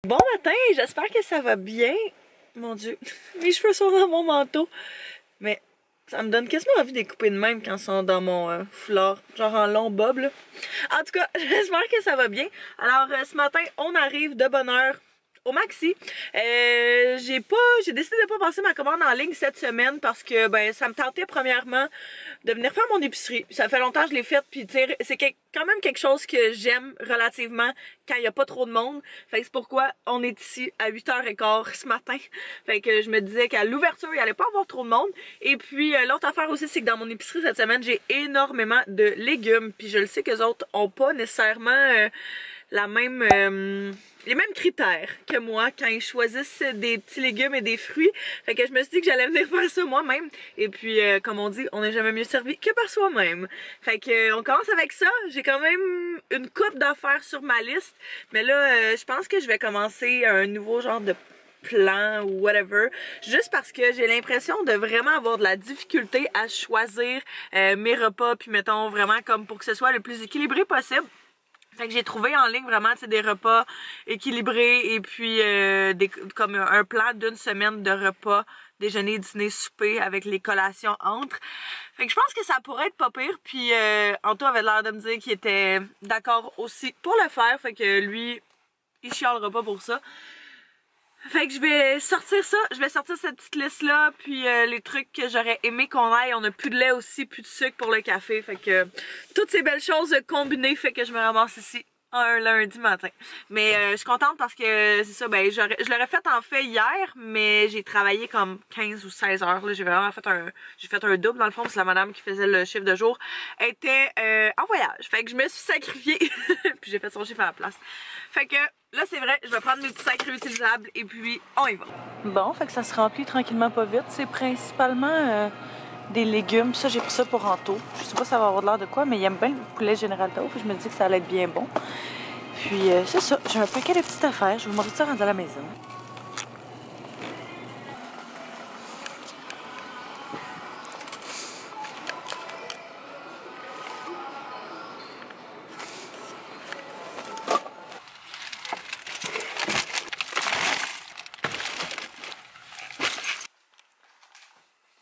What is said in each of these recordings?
Bon matin, j'espère que ça va bien. Mon Dieu, mes cheveux sont dans mon manteau. Mais ça me donne quasiment envie de les couper de même quand ils sont dans mon foulard, genre en long bob là. En tout cas, j'espère que ça va bien. Alors ce matin, on arrive de bonne heure au Maxi. J'ai décidé de pas passer ma commande en ligne cette semaine parce que ben ça me tentait premièrement de venir faire mon épicerie. Ça fait longtemps que je l'ai faite, puis c'est quand même quelque chose que j'aime relativement quand il n'y a pas trop de monde. Fait que c'est pourquoi on est ici à 8h15 ce matin. Fait que je me disais qu'à l'ouverture, il n'y allait pas avoir trop de monde. Et puis l'autre affaire aussi, c'est que dans mon épicerie cette semaine, j'ai énormément de légumes. Puis je le sais que les autres ont pas nécessairement les mêmes critères que moi quand ils choisissent des petits légumes et des fruits. Fait que je me suis dit que j'allais venir faire ça moi-même. Et puis, comme on dit, on n'est jamais mieux servi que par soi-même. Fait que on commence avec ça. J'ai quand même une coupe d'affaires sur ma liste. Mais là, je pense que je vais commencer un nouveau genre de plan ou whatever, juste parce que j'ai l'impression de vraiment avoir de la difficulté à choisir mes repas, puis mettons vraiment comme pour que ce soit le plus équilibré possible. Fait que j'ai trouvé en ligne vraiment des repas équilibrés et puis comme un plan d'une semaine de repas, déjeuner, dîner, souper avec les collations entre. Fait que je pense que ça pourrait être pas pire. Puis Anto avait l'air de me dire qu'il était d'accord aussi pour le faire. Fait que lui, il chialera pas pour ça. Fait que je vais sortir ça, je vais sortir cette petite liste là, puis les trucs que j'aurais aimé qu'on aille. On a plus de lait aussi, plus de sucre pour le café, fait que toutes ces belles choses combinées fait que je me ramasse ici un lundi matin. Mais je suis contente parce que c'est ça, ben je l'aurais fait en fait hier, mais j'ai travaillé comme 15 ou 16 heures là, j'ai vraiment fait un double dans le fond parce que la madame qui faisait le chiffre de jour était en voyage. Fait que je me suis sacrifiée puis j'ai fait son chiffre à la place. Fait que là c'est vrai, je vais prendre mes petits sacs réutilisables et puis on y va. Bon, fait que ça se remplit tranquillement pas vite. C'est principalement des légumes. Ça, j'ai pris ça pour Anto. Je sais pas si ça va avoir de l'air de quoi, mais il aime bien le poulet Général Tao. Puis je me dis que ça allait être bien bon. Puis c'est ça, j'ai un paquet de petites affaires. Je vais vous montrer ça rendu à la maison.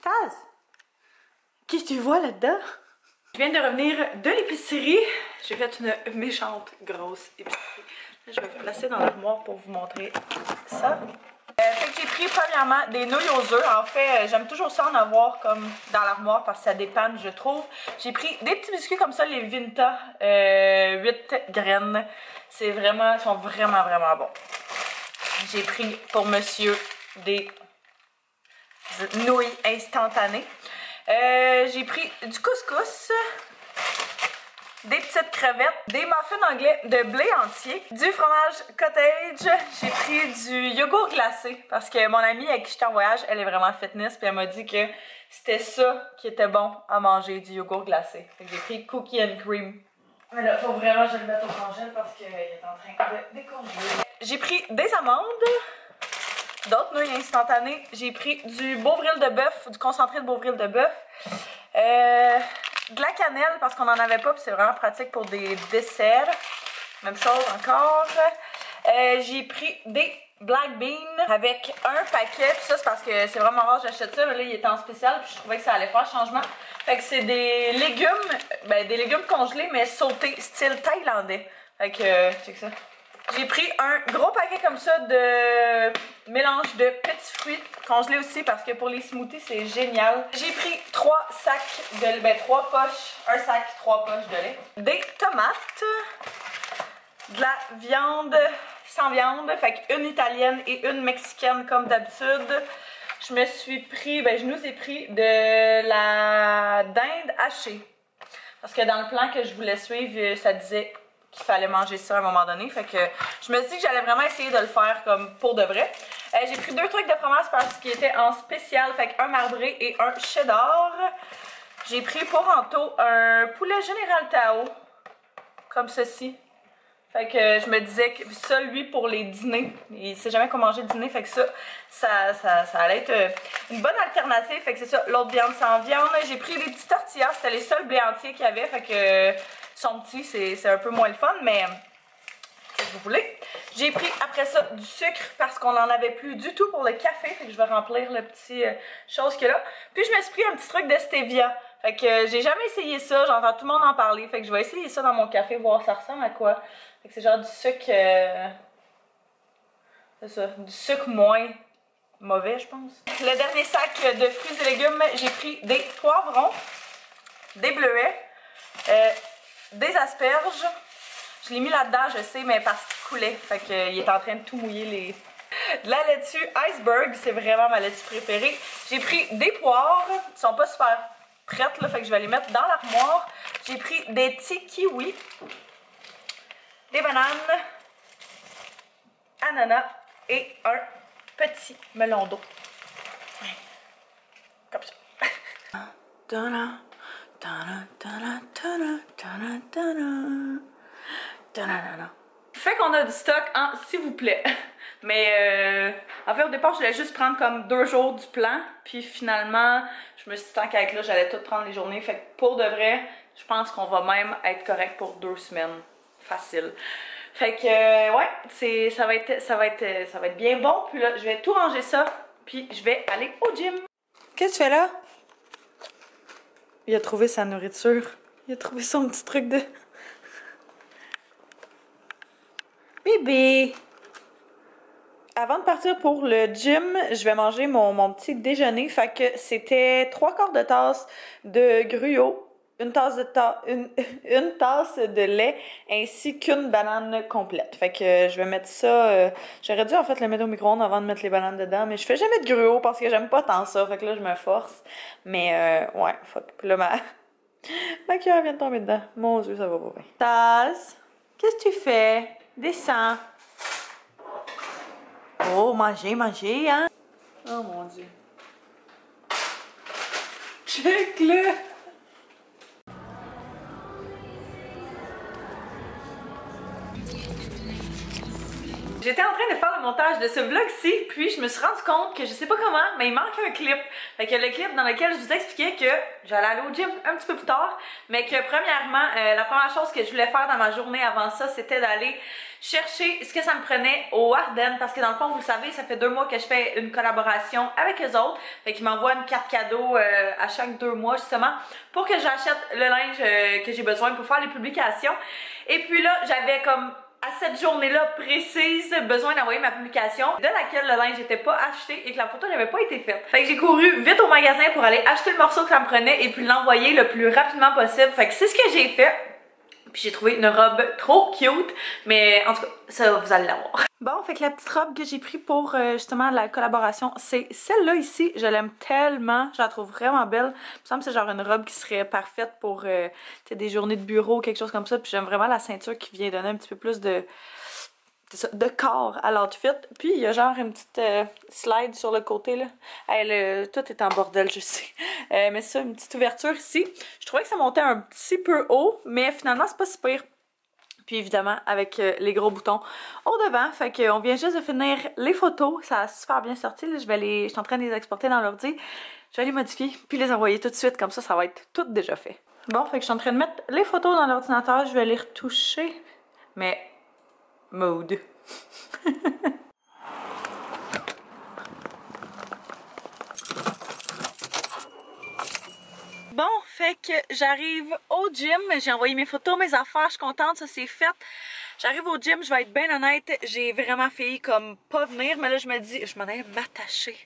Taz! Qui tu vois là-dedans? Je viens de revenir de l'épicerie. J'ai fait une méchante grosse épicerie. Là, je vais vous placer dans l'armoire pour vous montrer ça. Fait que j'ai pris premièrement des nouilles aux œufs. En fait, j'aime toujours ça en avoir comme dans l'armoire parce que ça dépanne, je trouve. J'ai pris des petits biscuits comme ça, les Vinta 8 graines. Ils sont vraiment bons. J'ai pris pour monsieur des nouilles instantanées. J'ai pris du couscous, des petites crevettes, des muffins anglais de blé entier, du fromage cottage, j'ai pris du yogourt glacé parce que mon amie avec qui j'étais en voyage, elle est vraiment fitness puis elle m'a dit que c'était ça qui était bon à manger, du yogourt glacé. Fait que j'ai pris cookie and cream. Mais là, faut vraiment que je le mette au congèle parce qu'il est en train de décongeler. J'ai pris des amandes, d'autres nouilles instantanées. J'ai pris du Beauvril de bœuf, du concentré de Beauvril de bœuf. De la cannelle parce qu'on n'en avait pas puis c'est vraiment pratique pour des desserts. Même chose encore. J'ai pris des black beans avec un paquet. Puis ça c'est parce que c'est vraiment rare que j'achète ça. Mais là il était en spécial puis je trouvais que ça allait faire changement. Fait que c'est des légumes congelés mais sautés style thaïlandais. Fait que check ça. J'ai pris un gros paquet comme ça de mélange de petits fruits congelés aussi parce que pour les smoothies c'est génial. J'ai pris 3 poches, un sac, 3 poches de lait. Des tomates, de la viande sans viande, fait qu'une italienne et une mexicaine comme d'habitude. Je nous ai pris de la dinde hachée. Parce que dans le plan que je voulais suivre, ça disait qu'il fallait manger ça à un moment donné. Fait que je me suis dit que j'allais vraiment essayer de le faire comme pour de vrai. J'ai pris 2 trucs de fromage parce qu'ils étaient en spécial. Fait qu'un marbré et un cheddar. J'ai pris pour Anto un poulet Général Tao. Comme ceci. Fait que je me disais que ça, lui, pour les dîners, il sait jamais quoi manger de dîner. Fait que ça allait être une bonne alternative. Fait que c'est ça, l'autre viande sans viande. J'ai pris des petits tortillas. C'était les seuls blés entiers qu'il y avait. Fait que sont petits, c'est un peu moins le fun, mais si vous voulez. J'ai pris après ça du sucre parce qu'on n'en avait plus du tout pour le café. Fait que je vais remplir le petit chose qu'il y a là. Puis je me suis pris un petit truc de stevia. Fait que j'ai jamais essayé ça, j'entends tout le monde en parler. Fait que je vais essayer ça dans mon café, voir ça ressemble à quoi. Fait que c'est genre du sucre... c'est ça, du sucre moins mauvais, je pense. Le dernier sac de fruits et légumes, j'ai pris des poivrons, des bleuets, des asperges. Je l'ai mis là-dedans, je sais, mais parce qu'il coulait. Fait qu'il est en train de tout mouiller les... De la laitue iceberg, c'est vraiment ma laitue préférée. J'ai pris des poires, ils sont pas super prêtes, là, fait que je vais les mettre dans l'armoire. J'ai pris des petits kiwis, des bananes, ananas et un petit melon d'eau. Comme ça. Fait qu'on a du stock en s'il vous plaît. Mais en fait au départ je voulais juste prendre comme 2 jours du plan. Puis finalement je me suis dit tant qu'à être là j'allais tout prendre les journées. Fait que pour de vrai je pense qu'on va même être correct pour 2 semaines. Facile. Fait que ouais, ça va être bien bon. Puis là je vais tout ranger ça. Puis je vais aller au gym. Qu'est-ce que tu fais là? Il a trouvé sa nourriture. Il a trouvé son petit truc de... Bébé! Avant de partir pour le gym, je vais manger mon petit déjeuner. Fait que c'était 3/4 de tasse de gruau, une tasse de lait, ainsi qu'une banane complète. Fait que je vais mettre ça... j'aurais dû en fait le mettre au micro-ondes avant de mettre les bananes dedans, mais je fais jamais de gruau parce que j'aime pas tant ça. Fait que là, je me force. Mais ouais, fuck. Puis là, ma cuillère vient de tomber dedans. Mon Dieu, ça va pas bien. Taz, qu'est-ce que tu fais? Descends. Oh, manger, hein? Oh mon Dieu. Check-le! J'étais en train de faire le montage de ce vlog-ci, puis je me suis rendu compte que je sais pas comment, mais il manque un clip. Fait que le clip dans lequel je vous expliquais que j'allais aller au gym un petit peu plus tard, mais que premièrement, la première chose que je voulais faire dans ma journée avant ça, c'était d'aller chercher ce que ça me prenait au Ardennes, parce que dans le fond, vous le savez, ça fait 2 mois que je fais une collaboration avec eux autres. Fait qu'ils m'envoient une carte cadeau à chaque 2 mois, justement, pour que j'achète le linge que j'ai besoin pour faire les publications. Et puis là, j'avais comme... à cette journée-là précise, besoin d'envoyer ma publication de laquelle le linge n'était pas acheté et que la photo n'avait pas été faite. Fait que j'ai couru vite au magasin pour aller acheter le morceau que ça me prenait et puis l'envoyer le plus rapidement possible. Fait que c'est ce que j'ai fait. Puis j'ai trouvé une robe trop cute, mais en tout cas, ça vous allez la voir. Bon, fait que la petite robe que j'ai pris pour justement la collaboration, c'est celle-là ici. Je l'aime tellement, je la trouve vraiment belle. Il me semble que c'est genre une robe qui serait parfaite pour des journées de bureau ou quelque chose comme ça. Puis j'aime vraiment la ceinture qui vient donner un petit peu plus de corps à l'outfit. Puis il y a genre une petite slide sur le côté là. Tout est en bordel, je sais. Mais ça, une petite ouverture ici. Je trouvais que ça montait un petit peu haut, mais finalement c'est pas si pire. Puis évidemment avec les gros boutons au devant. Fait qu'on vient juste de finir les photos. Ça a super bien sorti. Là. Je suis en train de les exporter dans l'ordi. Je vais les modifier puis les envoyer tout de suite. Comme ça va être tout déjà fait. Bon, fait que je suis en train de mettre les photos dans l'ordinateur. Je vais les retoucher. Mais... mode. Bon, fait que j'arrive au gym, j'ai envoyé mes photos, mes affaires, je suis contente, ça c'est fait. J'arrive au gym, je vais être bien honnête, j'ai vraiment failli comme pas venir, mais là je me dis, je m'en allais m'attacher.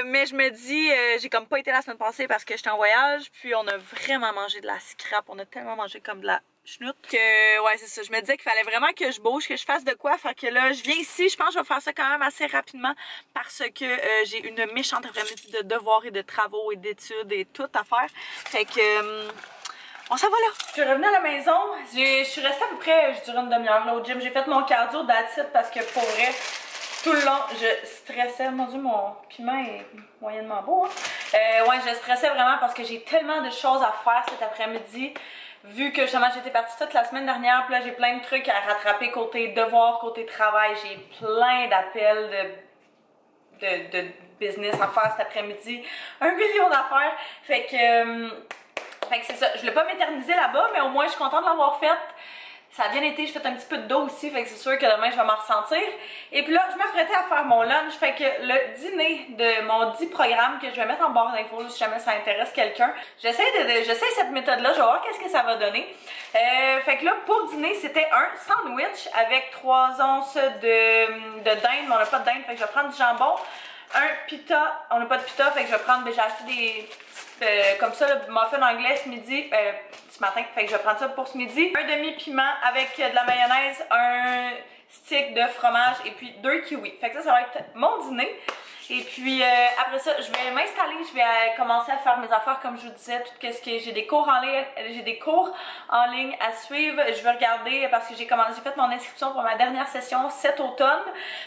Mais je me dis, j'ai comme pas été la semaine passée parce que j'étais en voyage, puis on a vraiment mangé de la scrap, on a tellement mangé comme de la chenoute que ouais c'est ça, je me disais qu'il fallait vraiment que je bouge, que je fasse de quoi, fait que là je viens ici, je pense que je vais faire ça quand même assez rapidement parce que j'ai une méchante après-midi de devoirs et de travaux et d'études et tout à faire, fait que on s'en va là. Je suis revenue à la maison, je suis restée à peu près, je dirais une demi-heure là au gym, j'ai fait mon cardio that's it, parce que pour vrai tout le long, je stressais. Mon Dieu, mon piment est moyennement beau. Hein? Ouais, je stressais vraiment parce que j'ai tellement de choses à faire cet après-midi. Vu que justement j'étais partie toute la semaine dernière, puis là j'ai plein de trucs à rattraper côté devoir, côté travail. J'ai plein d'appels de business à faire cet après-midi. 1 million d'affaires. Fait que c'est ça. Je voulais pas m'éterniser là-bas, mais au moins je suis contente de l'avoir faite. Ça a bien été, j'ai fait un petit peu de dos aussi, fait que c'est sûr que demain je vais m'en ressentir. Et puis là, je m'apprêtais à faire mon lunch, fait que le dîner de mon 10 programmes que je vais mettre en barre d'infos si jamais ça intéresse quelqu'un. J'essaie cette méthode-là, je vais voir qu'est-ce que ça va donner. Fait que là, pour dîner, c'était un sandwich avec 3 onces de dinde, mais on n'a pas de dinde, fait que je vais prendre du jambon. Un pita, on n'a pas de pita, fait que je vais prendre, j'ai acheté des comme ça, le muffin anglais ce midi, ce matin, fait que je vais prendre ça pour ce midi. Un demi-piment avec de la mayonnaise, un stick de fromage et puis 2 kiwis. Fait que ça va être mon dîner. Et puis après ça, je vais m'installer, je vais commencer à faire mes affaires comme je vous disais, tout ce que j'ai des cours en ligne, à suivre. Je vais regarder parce que j'ai fait mon inscription pour ma dernière session cet automne,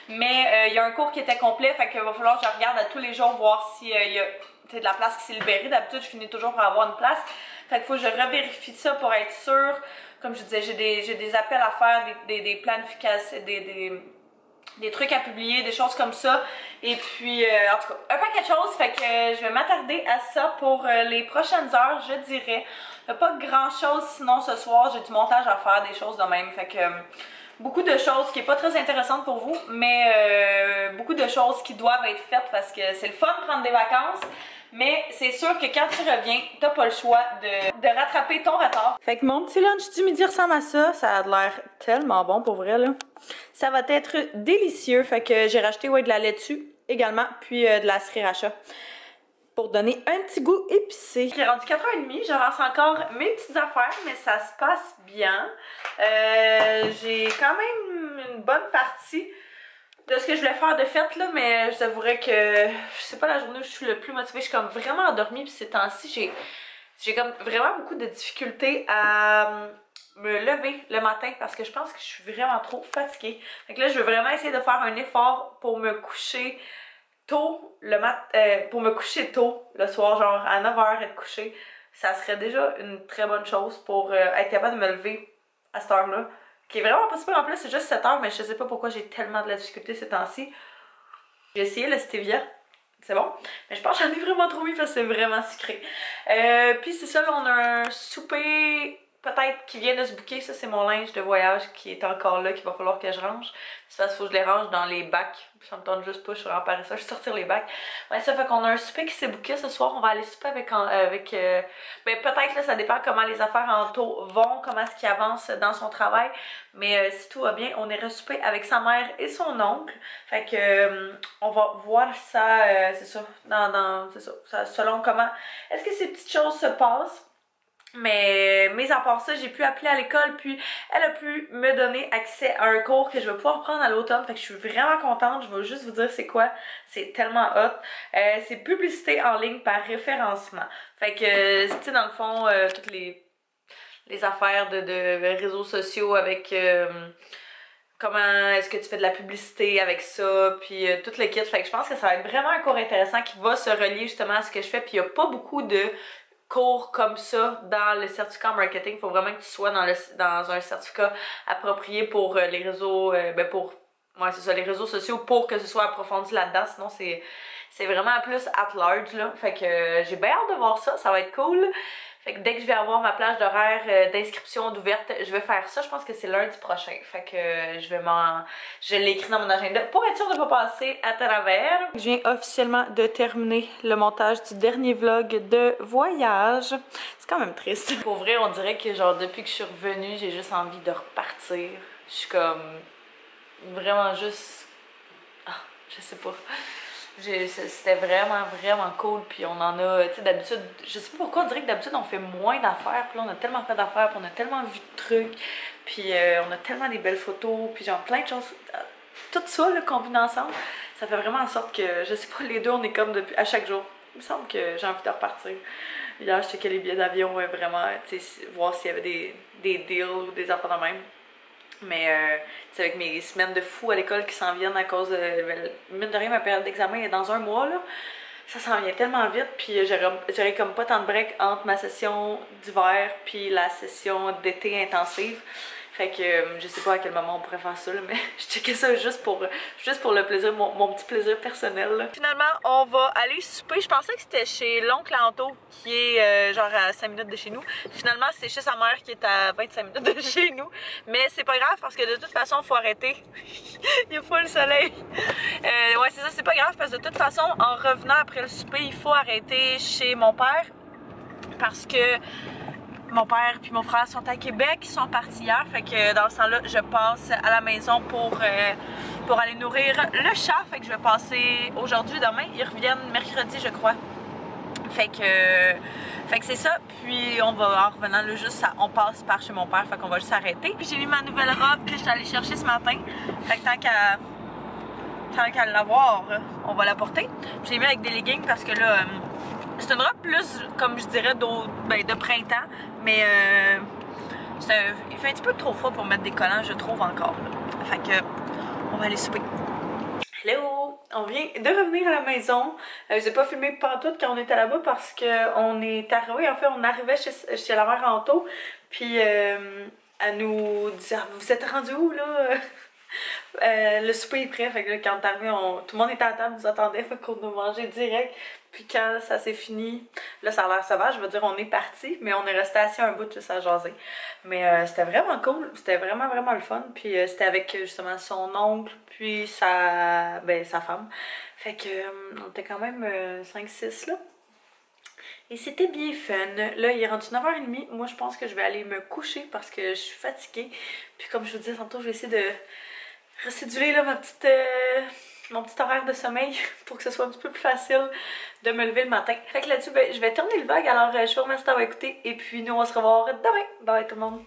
mais il y a un cours qui était complet, fait qu'il va falloir que je regarde à tous les jours voir s'il y a de la place qui s'est libérée. D'habitude, je finis toujours par avoir une place. Fait qu'il faut que je revérifie ça pour être sûre. Comme je disais, j'ai des appels à faire, des planifications, des trucs à publier, des choses comme ça. Et puis, en tout cas, un paquet de choses. Fait que je vais m'attarder à ça pour les prochaines heures, je dirais. Pas grand chose sinon ce soir, j'ai du montage à faire, des choses de même. Fait que beaucoup de choses qui n'est pas très intéressante pour vous, mais beaucoup de choses qui doivent être faites parce que c'est le fun de prendre des vacances. Mais c'est sûr que quand tu reviens, t'as pas le choix de rattraper ton retard. Fait que mon petit lunch du midi ressemble à ça. Ça a l'air tellement bon pour vrai là. Ça va être délicieux. Fait que j'ai racheté de la laitue également, puis de la sriracha pour donner un petit goût épicé. J'ai rendu 4h30, j'avance encore mes petites affaires, mais ça se passe bien. J'ai quand même une bonne partie de ce que je voulais faire de fête là, mais je t'avouerais que c'est pas la journée où je suis le plus motivée. Je suis comme vraiment endormie, puis ces temps-ci j'ai comme vraiment beaucoup de difficultés à me lever le matin parce que je pense que je suis vraiment trop fatiguée. Donc là, je veux vraiment essayer de faire un effort pour me coucher tôt le soir, genre à 9h être couchée. Ça serait déjà une très bonne chose pour être capable de me lever à cette heure-là. Qui est vraiment pas super en plus, c'est juste 7 heures, mais je sais pas pourquoi j'ai tellement de la difficulté ces temps-ci. J'ai essayé le stevia, c'est bon, mais je pense que j'en ai vraiment trop mis parce que c'est vraiment sucré. Puis c'est ça, là, on a un souper peut-être qui vient de se booker. Ça, c'est mon linge de voyage qui est encore là, qu'il va falloir que je range. C'est parce qu'il faut que je les range dans les bacs. Ça me tente juste pas, je suis vraiment paresseuse, je vais sortir les bacs. Ouais, ça fait qu'on a un souper qui s'est booké ce soir. On va aller souper avec ben peut-être là, ça dépend comment les affaires en taux vont, comment est-ce qu'il avance dans son travail. Mais si tout va bien, on irait souper avec sa mère et son oncle. Fait que on va voir ça, c'est ça, c'est ça, selon comment est-ce que ces petites choses se passent. Mais à part ça, j'ai pu appeler à l'école, puis elle a pu me donner accès à un cours que je vais pouvoir prendre à l'automne. Fait que je suis vraiment contente. Je vais juste vous dire c'est quoi. C'est tellement hot. C'est publicité en ligne par référencement. Fait que, tu sais, dans le fond, toutes les affaires de réseaux sociaux avec comment est-ce que tu fais de la publicité avec ça, puis tout le kit. Fait que je pense que ça va être vraiment un cours intéressant qui va se relier justement à ce que je fais. Puis il n'y a pas beaucoup de cours comme ça dans le certificat en marketing. Il faut vraiment que tu sois dans un certificat approprié pour les réseaux, c'est ça, les réseaux sociaux, pour que ce soit approfondi là-dedans. Sinon, c'est vraiment plus at large, là. Fait que j'ai bien hâte de voir ça. Ça va être cool. Fait que dès que je vais avoir ma plage d'horaire d'inscription d'ouverte, je vais faire ça. Je pense que c'est lundi prochain. Fait que je l'ai écrit dans mon agenda pour être sûre de ne pas passer à travers. Je viens officiellement de terminer le montage du dernier vlog de voyage. C'est quand même triste. Pour vrai, on dirait que genre depuis que je suis revenue, j'ai juste envie de repartir. Je suis comme vraiment juste... Ah, je sais pas. C'était vraiment cool, puis on en a, tu sais, d'habitude, je sais pas pourquoi, on dirait que d'habitude on fait moins d'affaires, puis là on a tellement fait d'affaires, puis on a tellement vu de trucs, puis on a tellement des belles photos, puis genre plein de choses, tout ça là, combiné ensemble, ça fait vraiment en sorte que, je sais pas, les deux on est comme depuis, à chaque jour, il me semble que j'ai envie de repartir. Hier je checkais les billets d'avion, vraiment, tu sais, voir s'il y avait des deals ou des affaires de même. Mais c'est avec mes semaines de fou à l'école qui s'en viennent à cause de, mine de rien, ma période d'examen est dans un mois là. Ça s'en vient tellement vite, puis j'aurais comme pas tant de break entre ma session d'hiver puis la session d'été intensive. Fait que je sais pas à quel moment on pourrait faire ça là, mais je checkais ça juste pour le plaisir, mon petit plaisir personnel là. Finalement on va aller souper. Je pensais que c'était chez l'oncle Anto qui est genre à 5 minutes de chez nous. Finalement c'est chez sa mère qui est à 25 minutes de chez nous. Mais c'est pas grave parce que de toute façon faut arrêter. Il y a pas le soleil. Ouais c'est ça, c'est pas grave parce que de toute façon en revenant après le souper il faut arrêter chez mon père. Parce que mon père puis mon frère sont à Québec, ils sont partis hier, fait que dans ce temps-là, je passe à la maison pour aller nourrir le chat. Fait que je vais passer aujourd'hui, demain, ils reviennent mercredi je crois. Fait que c'est ça, puis on va en revenant là juste, on passe par chez mon père, fait qu'on va juste s'arrêter. Puis j'ai mis ma nouvelle robe que je suis allée chercher ce matin, fait que tant qu'à l'avoir, on va la porter. Puis j'ai mis avec des leggings parce que là... c'est une robe plus, comme je dirais, de printemps, mais il fait un petit peu trop froid pour mettre des collants, je trouve encore. Là. Fait que, on va aller souper. Hello! On vient de revenir à la maison. J'ai pas filmé pantoute quand on était là-bas parce qu'on est arrivé, en fait, on arrivait chez la mère Anto, puis elle nous disait « Vous êtes rendu où, là? » le souper est prêt, fait que là, quand on est arrivé, tout le monde était à table, nous attendait, fait qu'on a mangé direct. Puis quand ça s'est fini, là ça a l'air sauvage, je veux dire on est parti, mais on est resté assis un bout juste à jaser. Mais c'était vraiment cool, c'était vraiment le fun. Puis c'était avec justement son oncle, puis sa femme. Fait que on était quand même 5-6 là. Et c'était bien fun. Là, il est rendu 9h30. Moi, je pense que je vais aller me coucher parce que je suis fatiguée. Puis comme je vous disais tantôt, je vais essayer de recéduler là, mon petit horaire de sommeil pour que ce soit un petit peu plus facile de me lever le matin. Fait que là-dessus, je vais terminer le vlog. Alors, je vous remercie d'avoir écouté. Et puis, nous, on va se revoir demain. Bye tout le monde.